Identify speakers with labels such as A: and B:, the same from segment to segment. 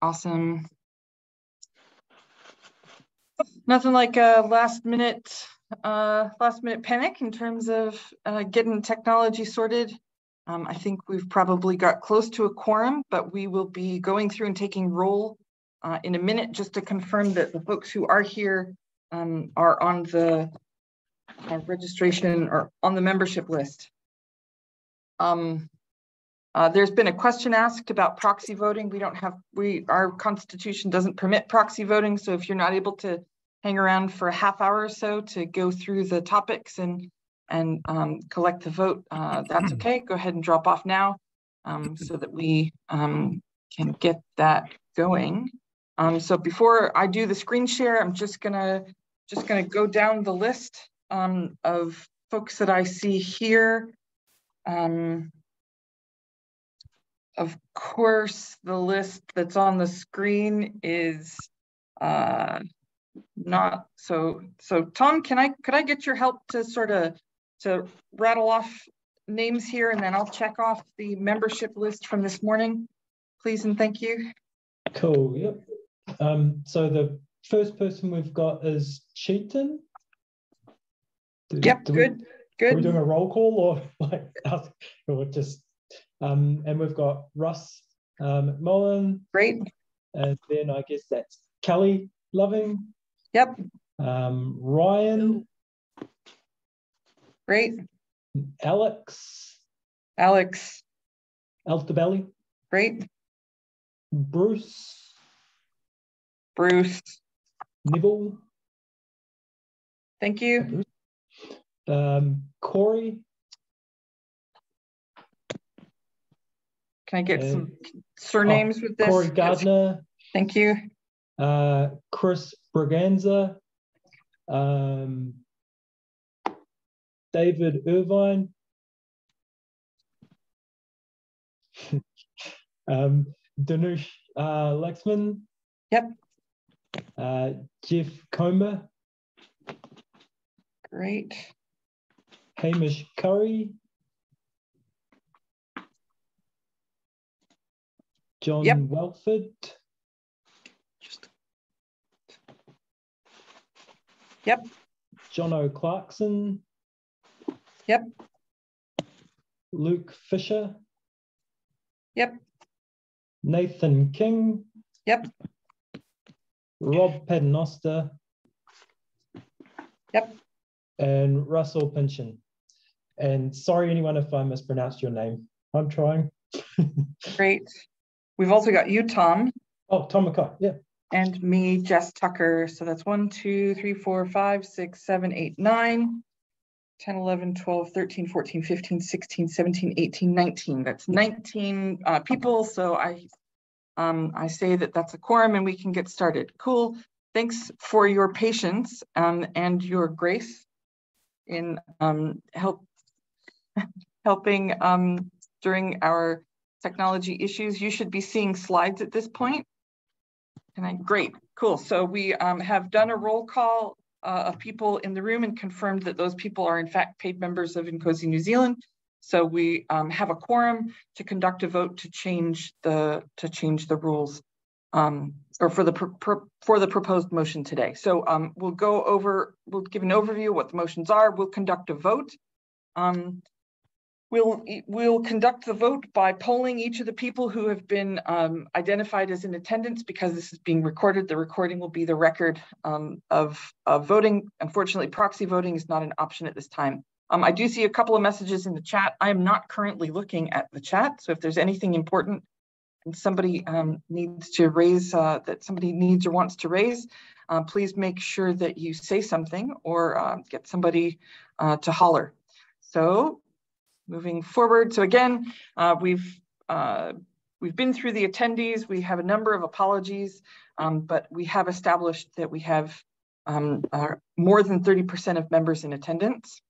A: Awesome. Nothing like a last minute panic in terms of getting technology sorted. I think we've probably got close to a quorum, but we will be going through and taking roll in a minute just to confirm that the folks who are here are on the registration or on the membership list. There's been a question asked about proxy voting. Our constitution doesn't permit proxy voting. So if you're not able to hang around for a half hour or so to go through the topics and collect the vote, that's okay. Go ahead and drop off now so that we can get that going. So before I do the screen share, I'm just gonna go down the list of folks that I see here. Of course, the list that's on the screen is not so. Tom, could I get your help to to rattle off names here, and then I'll check off the membership list from this morning, please and thank you.
B: Cool. Yep. So the first person we've got is Cheaton.
A: Yep. Good.
B: Are we doing a roll call or just? And we've got Russ McMullen.
A: Great.
B: And then I guess that's Kelly Loving.
A: Yep.
B: Ryan.
A: Great.
B: Alex. Altabelli.
A: Great.
B: Bruce. Nibble.
A: Thank you.
B: Corey.
A: Can I get some surnames with this?
B: Corey Gardner.
A: Thank you.
B: Chris Braganza. David Irvine. Danush Lexman.
A: Yep.
B: Jeff Comer.
A: Great.
B: Hamish Curry. John Welford.
A: Yep.
B: Jono Clarkson.
A: Yep.
B: Luke Fisher.
A: Yep.
B: Nathan King.
A: Yep.
B: Rob Paternoster.
A: Yep.
B: And Russell Pinchin. And sorry, anyone, if I mispronounced your name. I'm trying.
A: Great. We've also got you, Tom.
B: Oh, Tom McCoy, yeah.
A: And me, Jess Tucker. So that's 1, 2, 3, 4, 5, 6, 7, 8, 9, 10, 11, 12, 13, 14, 15, 16, 17, 18, 19. That's 19 people. So I say that that's a quorum and we can get started. Cool. Thanks for your patience and your grace in helping during our technology issues. You should be seeing slides at this point. Great, cool. So we have done a roll call of people in the room and confirmed that those people are in fact paid members of INCOSE New Zealand. So we have a quorum to conduct a vote to change the rules or for the proposed motion today. So we'll give an overview of what the motions are. We'll conduct a vote. We'll conduct the vote by polling each of the people who have been identified as in attendance. Because this is being recorded, the recording will be the record of voting. Unfortunately, proxy voting is not an option at this time. I do see a couple of messages in the chat. I am not currently looking at the chat. So if there's anything important and somebody needs to raise, that somebody needs or wants to raise, please make sure that you say something or get somebody to holler. So moving forward. So again, we've been through the attendees. We have a number of apologies, but we have established that we have more than 30% of members in attendance.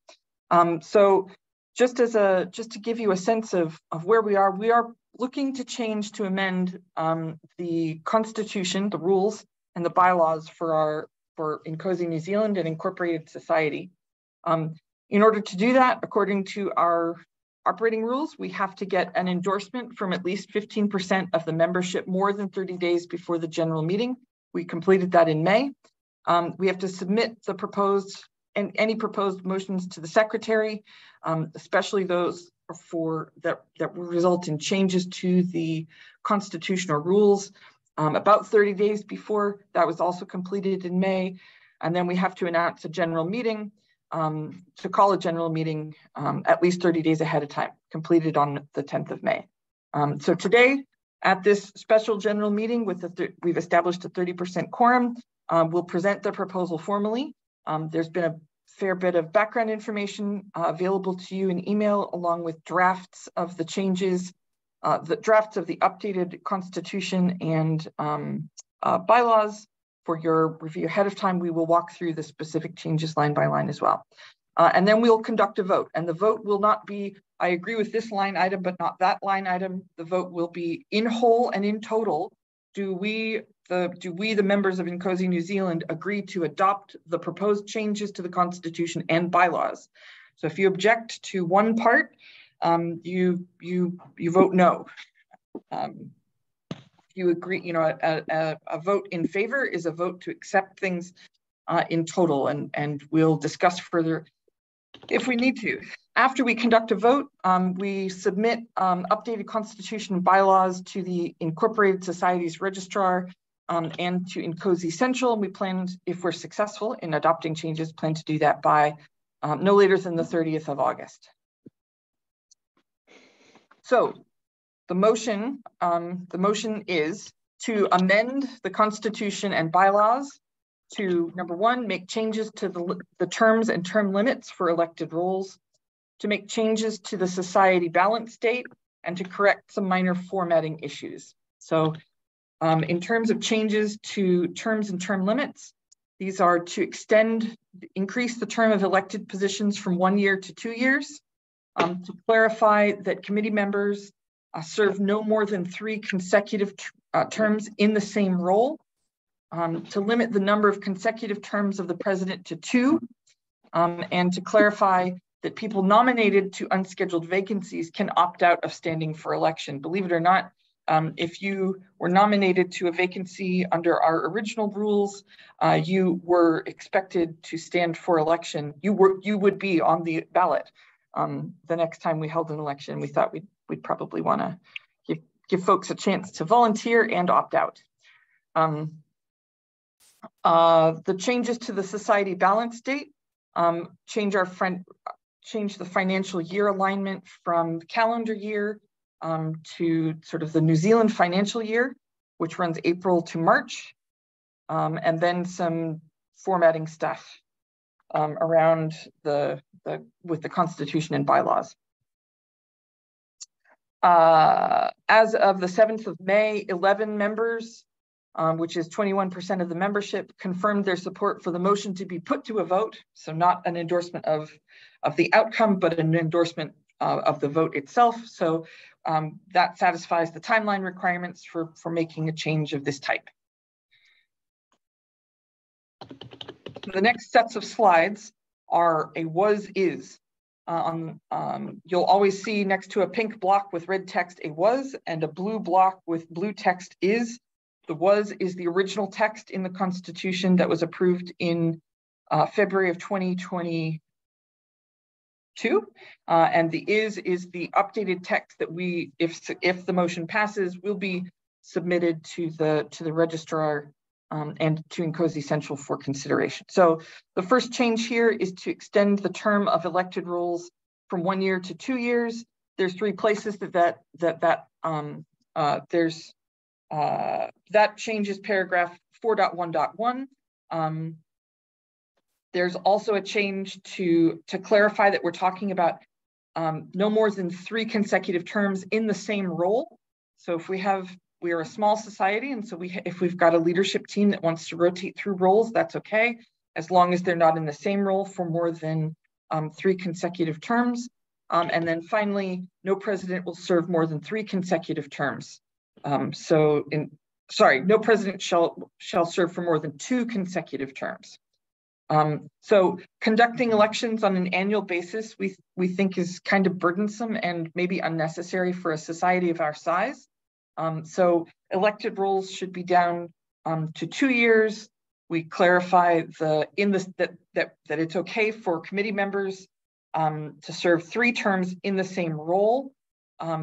A: So just to give you a sense of where we are looking to change to amend the constitution, the rules, and the bylaws for INCOSE New Zealand and Incorporated Society. In order to do that, according to our operating rules, we have to get an endorsement from at least 15% of the membership more than 30 days before the general meeting. We completed that in May. We have to submit the proposed and any proposed motions to the secretary, especially those that will result in changes to the constitutional rules about 30 days before. That was also completed in May. And then we have to announce a general meeting, to call a general meeting at least 30 days ahead of time, completed on the 10th of May. So today, at this special general meeting, we've established a 30% quorum. We'll present the proposal formally. There's been a fair bit of background information available to you in email, along with drafts of the changes, the drafts of the updated constitution and bylaws for your review ahead of time. We will walk through the specific changes line by line as well. And then we'll conduct a vote, and the vote will not be, I agree with this line item, but not that line item. The vote will be in whole and in total. Do we, the members of INCOSE New Zealand, agree to adopt the proposed changes to the Constitution and bylaws? So if you object to one part, you vote no. If you agree, a vote in favor is a vote to accept things in total, and we'll discuss further if we need to. After we conduct a vote, we submit updated constitution and bylaws to the Incorporated Societies Registrar and to INCOSE Central. We plan, if we're successful in adopting changes, plan to do that by no later than the 30th of August. So the motion is to amend the Constitution and bylaws to, number one, make changes to the terms and term limits for elected roles, to make changes to the society balance date, and to correct some minor formatting issues. So in terms of changes to terms and term limits, these are to increase the term of elected positions from 1 year to 2 years, to clarify that committee members serve no more than 3 consecutive terms in the same role, to limit the number of consecutive terms of the president to 2, and to clarify that people nominated to unscheduled vacancies can opt out of standing for election. Believe it or not, if you were nominated to a vacancy under our original rules, you were expected to stand for election. You would be on the ballot the next time we held an election. We thought we'd probably want to give folks a chance to volunteer and opt out. The changes to the society balance date change the financial year alignment from calendar year to sort of the New Zealand financial year, which runs April to March, and then some formatting stuff around with the Constitution and bylaws. As of the 7th of May, 11 members, which is 21% of the membership, confirmed their support for the motion to be put to a vote. So not an endorsement of the outcome, but an endorsement of the vote itself. So that satisfies the timeline requirements for making a change of this type. The next sets of slides are a was-is. You'll always see next to a pink block with red text a was, and a blue block with blue text is. The was is the original text in the Constitution that was approved in February of 2022, and the is the updated text that we, if the motion passes, will be submitted to the registrar and to INCOSE Central for consideration. So the first change here is to extend the term of elected roles from 1 year to 2 years. There's 3 places that changes paragraph 4.1.1. There's also a change to clarify that we're talking about no more than 3 consecutive terms in the same role. So if we are a small society, and so if we've got a leadership team that wants to rotate through roles, that's okay, as long as they're not in the same role for more than 3 consecutive terms. And then finally, no president will serve more than 3 consecutive terms. No president shall serve for more than 2 consecutive terms. So conducting elections on an annual basis, we think is kind of burdensome and maybe unnecessary for a society of our size. So elected roles should be down to 2 years. We clarify that it's okay for committee members to serve 3 terms in the same role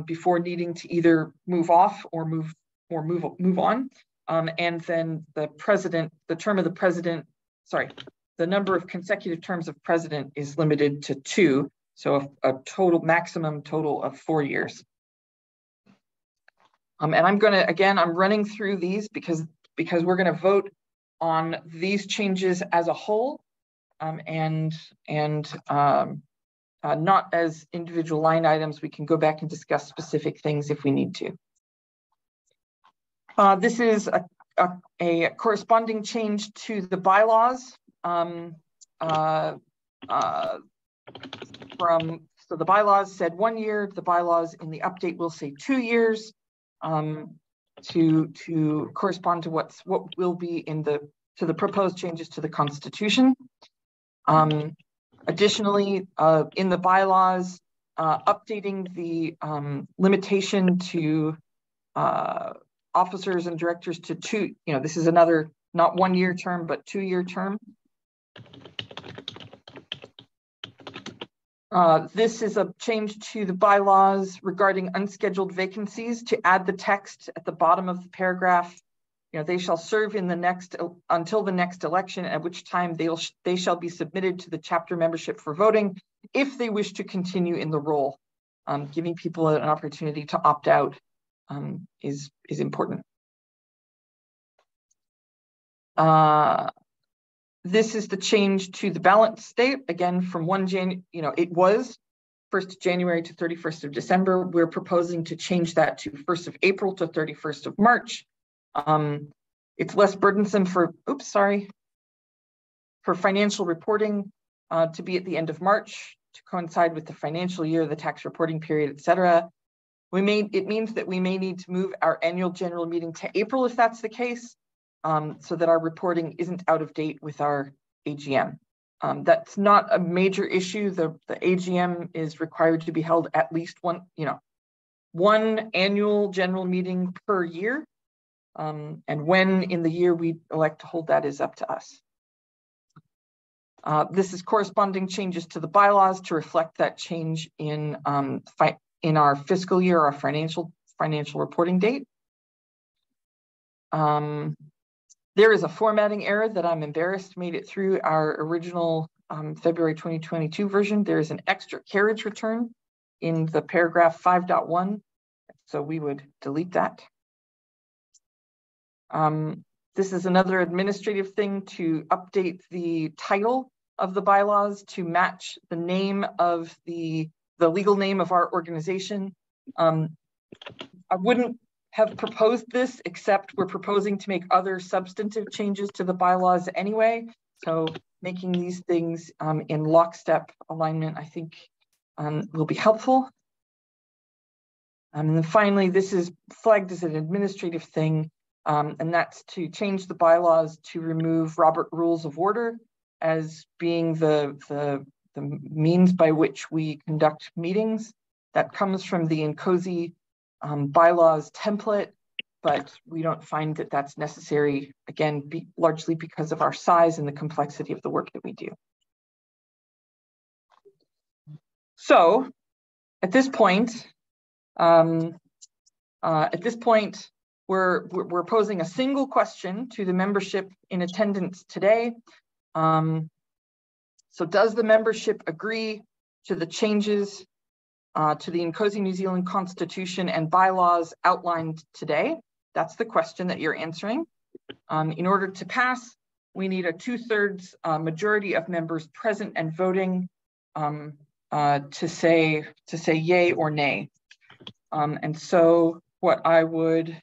A: before needing to either move off or move on. And then the number of consecutive terms of president is limited to 2, so a maximum total of 4 years. And I'm running through these because we're going to vote on these changes as a whole, and not as individual line items. We can go back and discuss specific things if we need to. This is a corresponding change to the bylaws. So the bylaws said 1 year. The bylaws in the update will say 2 years, to correspond to what will be to the proposed changes to the Constitution. Additionally, in the bylaws, updating the limitation to officers and directors to 2. This is another not 1 year term, but 2 year term. This is a change to the bylaws regarding unscheduled vacancies to add the text at the bottom of the paragraph. They shall serve until the next election, at which time they shall be submitted to the chapter membership for voting if they wish to continue in the role. Giving people an opportunity to opt out is important. This is the change to the balance date, again, from it was 1st of January to 31st of December. We're proposing to change that to 1st of April to 31st of March. It's less burdensome for financial reporting to be at the end of March to coincide with the financial year, the tax reporting period, etc. It means that we may need to move our annual general meeting to April if that's the case, so that our reporting isn't out of date with our AGM. That's not a major issue. The AGM is required to be held at least one annual general meeting per year. And when in the year we elect to hold that is up to us. This is corresponding changes to the bylaws to reflect that change in our fiscal year, our financial reporting date. There is a formatting error that I'm embarrassed made it through our original February 2022 version. There is an extra carriage return in the paragraph 5.1, so we would delete that. This is another administrative thing to update the title of the bylaws to match the name of the legal name of our organization. I wouldn't have proposed this, except we're proposing to make other substantive changes to the bylaws anyway. So making these things in lockstep alignment, I think will be helpful. And then finally, this is flagged as an administrative thing, and that's to change the bylaws to remove Robert Rules of Order as being the means by which we conduct meetings. That comes from the INCOSE bylaws template, but we don't find that that's necessary, again, largely because of our size and the complexity of the work that we do. So at this point, we're posing a single question to the membership in attendance today. So does the membership agree to the changes to the INCOSE New Zealand Constitution and bylaws outlined today? That's the question that you're answering. In order to pass, we need a 2/3 majority of members present and voting to say yay or nay. And so what I would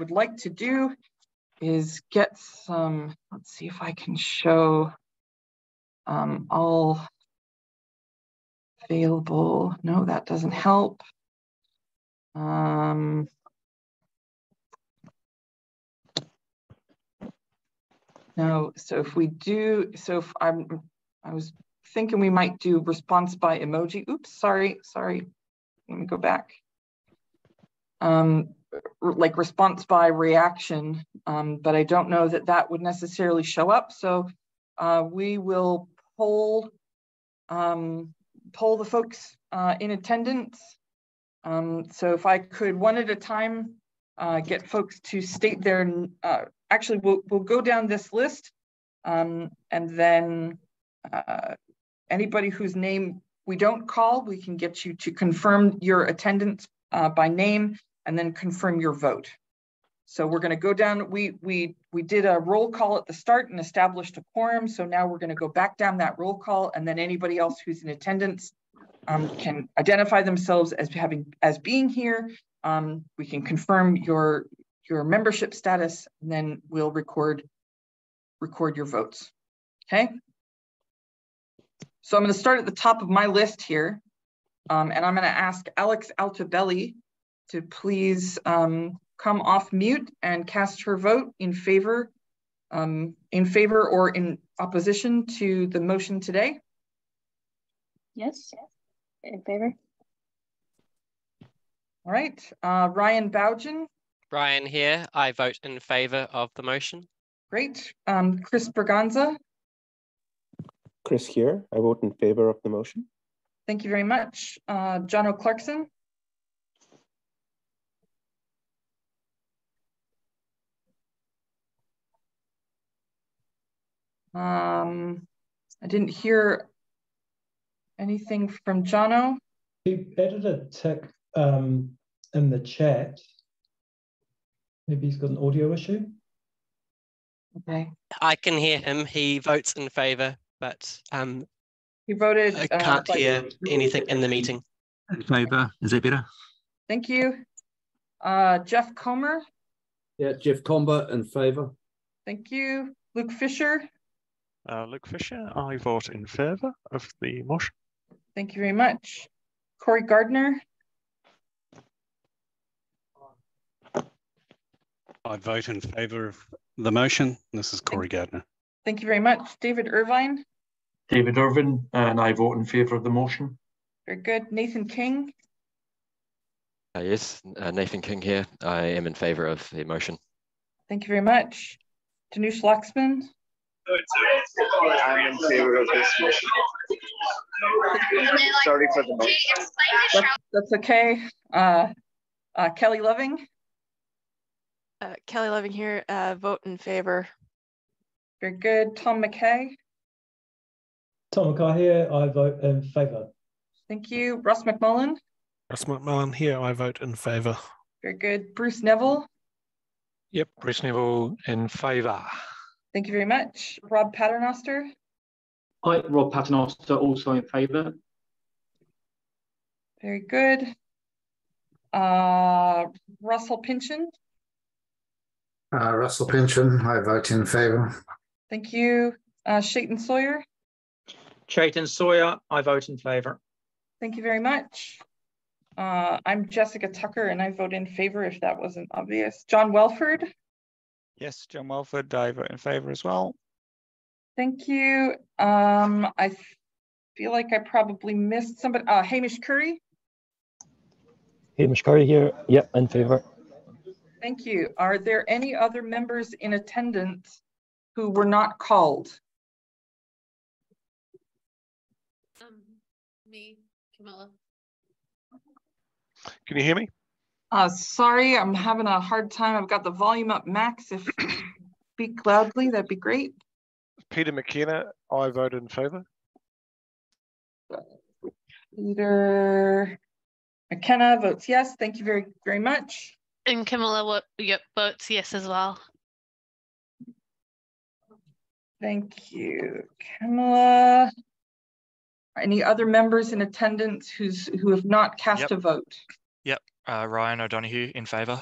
A: like to do is get some, let's see if I can show all available. No, that doesn't help. No, so if we do, so if I was thinking we might do response by emoji. Oops, sorry. Let me go back. Like response by reaction, but I don't know that that would necessarily show up. So we will poll the folks in attendance. So if I could one at a time get folks to state their, actually we'll go down this list, and then anybody whose name we don't call, we can get you to confirm your attendance by name and then confirm your vote. So we're going to go down, we did a roll call at the start and established a quorum. So now we're going to go back down that roll call, and then anybody else who's in attendance can identify themselves as being here. We can confirm your membership status, and then we'll record your votes. Okay. So I'm going to start at the top of my list here, and I'm going to ask Alex Altabelli to please come off mute and cast her vote in favor or in opposition to the motion today.
C: Yes, in favor.
A: All right, Ryan Bougen.
D: Ryan here, I vote in favor of the motion.
A: Great. Chris Berganza.
E: Chris here, I vote in favor of the motion.
A: Thank you very much. John O'Clarkson. I didn't hear anything from Jono.
B: He added a tick in the chat. Maybe he's got an audio issue.
A: Okay.
D: I can hear him. He votes in favor, but
A: He voted.
D: I can't hear anything in the meeting.
F: In favor. Is that better?
A: Thank you. Jeff Comer.
G: Yeah, Jeff Comber in favor.
A: Thank you. Luke Fisher.
H: Luke Fisher, I vote in favour of the motion.
A: Thank you very much. Corey Gardner.
I: I vote in favour of the motion. This is Corey Gardner.
A: Thank you very much. David Irvine.
J: David Irvine, and I vote in favour of the motion.
A: Very good. Nathan King.
K: Yes, Nathan King here. I am in favour of the motion.
A: Thank you very much. Danush Laxman.
L: I'm in favor of this motion. Sorry for the motion.
A: That's okay. Kelly Loving.
M: Kelly Loving here, vote in favor.
A: Very good. Tom McKay.
B: Tom McKay here, I vote in favour.
A: Thank you. Russ McMullen.
H: Russ McMullen here, I vote in favour.
A: Very good. Bruce Neville.
N: Yep, Bruce Neville in favour.
A: Thank you very much. Rob Paternoster.
O: Hi, Rob Paternoster, also in favour.
A: Very good. Russell Pynchon.
P: Russell Pynchon, I vote in favour.
A: Thank you. Chayton Sawyer.
Q: Chayton Sawyer, I vote in favour.
A: Thank you very much. I'm Jessica Tucker, and I vote in favour if that wasn't obvious. John Welford.
N: Yes, John Welford, I vote in favour as well.
A: Thank you. I feel like I probably missed somebody. Hamish Curry.
R: Hamish Curry here. Yep, in favour.
A: Thank you. Are there any other members in attendance who were not called?
S: Me, Camilla.
H: Can you hear me?
A: Sorry, I'm having a hard time. I've got the volume up max. If you speak loudly, that'd be great.
H: Peter McKenna, I vote in favour.
A: Peter McKenna votes yes. Thank you very, very much.
S: And Camilla votes yes as well.
A: Thank you, Camilla. Any other members in attendance who have not cast a vote?
T: Yep, Ryan O'Donoghue in favour.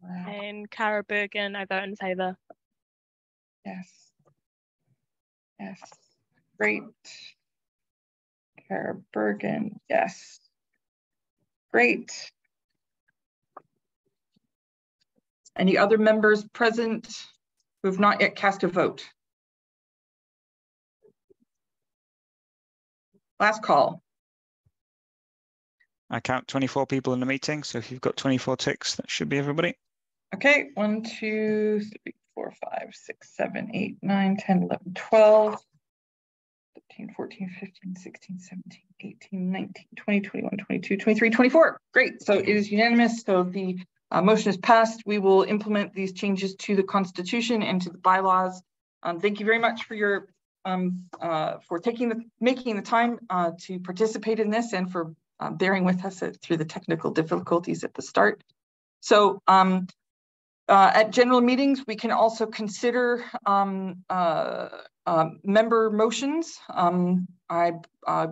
A: Wow.
C: And Cara Bergen, I vote in favour.
A: Yes. Yes. Great. Cara Bergen, yes. Great. Any other members present who have not yet cast a vote? Last call.
N: I count 24 people in the meeting, so if you've got 24 ticks, that should be everybody.
A: Okay, 1, 2, 3, 4, 5, 6, 7, 8, 9, 10, 11, 12, 13, 14, 15, 16, 17, 18, 19, 20, 21, 22, 23, 24. Great, so it is unanimous. So the motion is passed. We will implement these changes to the Constitution and to the bylaws. Thank you very much for your making the time to participate in this and for bearing with us through the technical difficulties at the start. So at general meetings, we can also consider member motions. I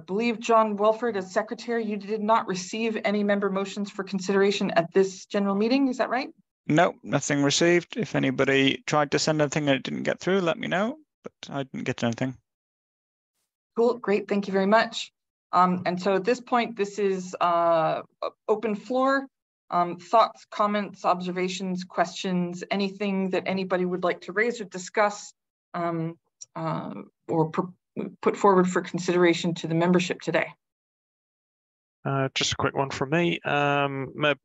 A: believe, John Welford, as secretary, you did not receive any member motions for consideration at this general meeting. Is that right?
N: No, nothing received. If anybody tried to send anything and it didn't get through, let me know, but I didn't get anything.
A: Cool, great, thank you very much. And so at this point, this is open floor. Thoughts, comments, observations, questions, anything that anybody would like to raise or discuss or put forward for consideration to the membership today?
H: Just a quick one from me.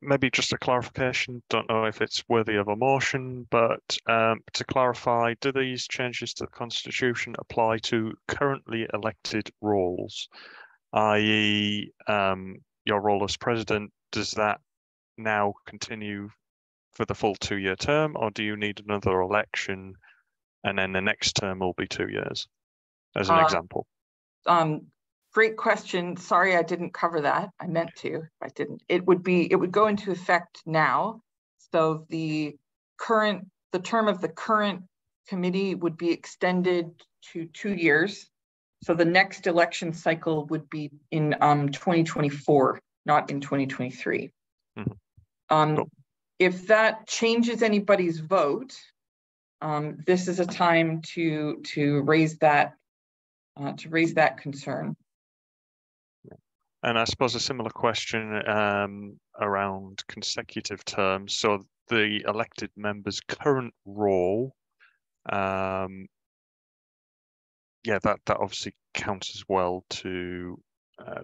H: Maybe just a clarification. Don't know if it's worthy of a motion, but to clarify, do these changes to the Constitution apply to currently elected roles? I.e., your role as president, does that now continue for the full 2-year term, or do you need another election and then the next term will be 2 years, as an example?
A: Great question. Sorry, I didn't cover that. I meant to. I didn't. It would go into effect now. So the term of the current committee would be extended to 2 years. So the next election cycle would be in 2024, not in 2023. Mm-hmm. Cool. If that changes anybody's vote, this is a time to raise that concern.
H: And I suppose a similar question around consecutive terms. So the elected member's current role, yeah, that obviously counts as well to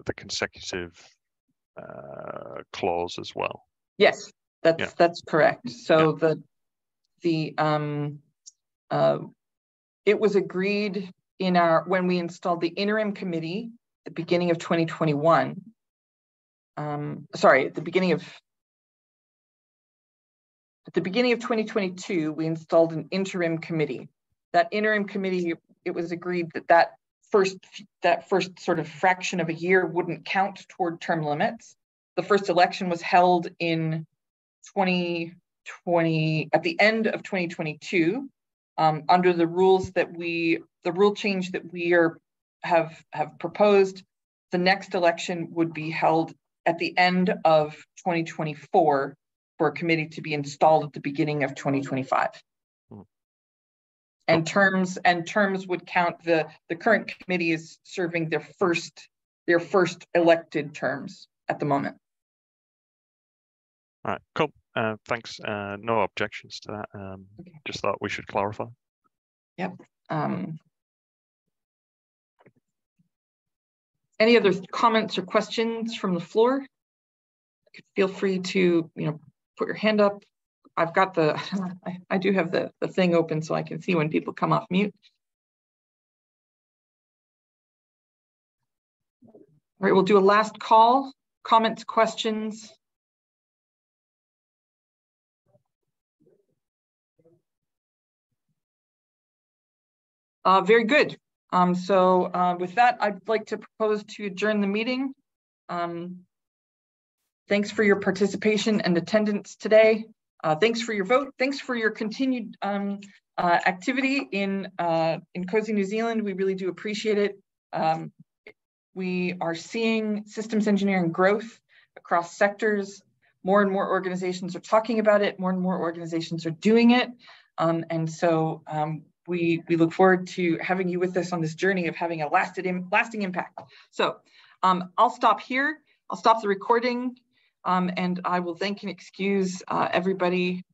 H: the consecutive clause as well.
A: Yes, that's correct. So it was agreed in when we installed the interim committee at the beginning of 2021. At the beginning of 2022, we installed an interim committee. That interim committee, it was agreed that first sort of fraction of a year wouldn't count toward term limits. The first election was held in 2020, at the end of 2022, under the rules the rule change that we have proposed. The next election would be held at the end of 2024 for a committee to be installed at the beginning of 2025. And terms would count. The current committee is serving their first elected terms at the moment.
H: All right, cool. Thanks. No objections to that. Okay. Just thought we should clarify.
A: Yep. Any other comments or questions from the floor? Feel free to put your hand up. I've got I do have the thing open so I can see when people come off mute. All right, we'll do a last call. Comments, questions? Very good. So with that, I'd like to propose to adjourn the meeting. Thanks for your participation and attendance today. Thanks for your vote. Thanks for your continued activity in INCOSE New Zealand. We really do appreciate it. We are seeing systems engineering growth across sectors. More and more organizations are talking about it. More and more organizations are doing it. And so we look forward to having you with us on this journey of having a lasting impact. So I'll stop here. I'll stop the recording. And I will thank and excuse everybody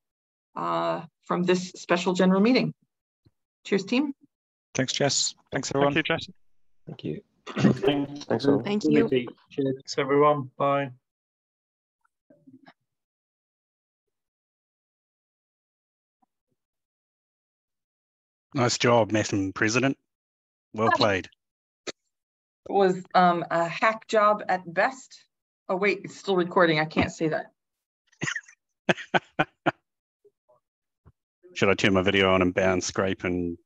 A: from this special general meeting. Cheers, team.
N: Thanks, Jess. Thanks, everyone.
H: Thank you, Jess.
R: Thank you.
E: Thanks all.
M: Thank you.
J: Cheers, everyone. Bye.
I: Nice job, Madam President. Well played.
A: It was a hack job at best. Oh wait, it's still recording. I can't say that.
I: Should I turn my video on and bounce, scrape, and